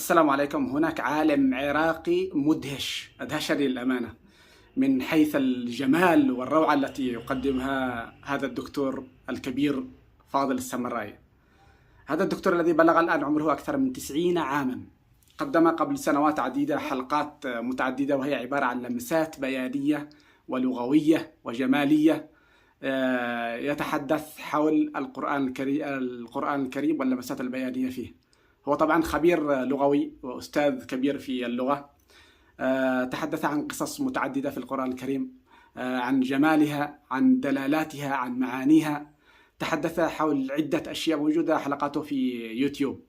السلام عليكم. هناك عالم عراقي مدهش أدهشني للأمانة من حيث الجمال والروعة التي يقدمها هذا الدكتور الكبير فاضل السمرائي. هذا الدكتور الذي بلغ الآن عمره أكثر من 90 عاما قدم قبل سنوات عديدة حلقات متعددة، وهي عبارة عن لمسات بيانية ولغوية وجمالية يتحدث حول القرآن الكريم واللمسات البيانية فيه. هو طبعا خبير لغوي وأستاذ كبير في اللغة. تحدث عن قصص متعددة في القرآن الكريم، عن جمالها، عن دلالاتها، عن معانيها. تحدث حول عدة أشياء موجودة حلقاته في يوتيوب.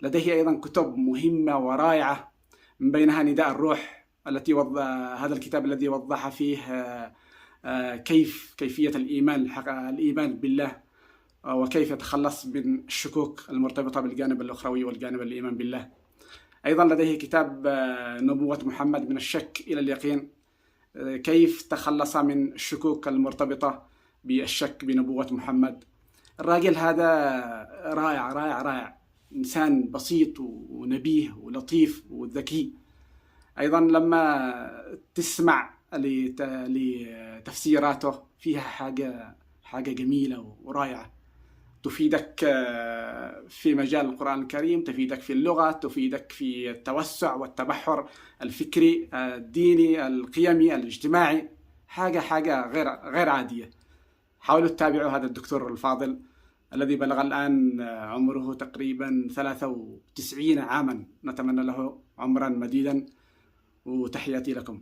لديه أيضا كتب مهمة ورائعة، من بينها نداء الروح هذا الكتاب الذي وضح فيه كيفية الإيمان بالله، وكيف يتخلص من الشكوك المرتبطة بالجانب الأخروي والجانب الإيمان بالله. أيضا لديه كتاب نبوة محمد من الشك إلى اليقين، كيف تخلص من الشكوك المرتبطة بالشك بنبوة محمد. الراجل هذا رائع رائع رائع، إنسان بسيط ونبيه ولطيف وذكي. أيضا لما تسمع لتفسيراته فيها حاجة جميلة ورائعة، تفيدك في مجال القرآن الكريم، تفيدك في اللغة، تفيدك في التوسع والتبحر الفكري الديني القيمي الاجتماعي. حاجة غير عادية. حاولوا تتابعوا هذا الدكتور الفاضل الذي بلغ الآن عمره تقريبا 93 عاما. نتمنى له عمرا مديدا، وتحياتي لكم.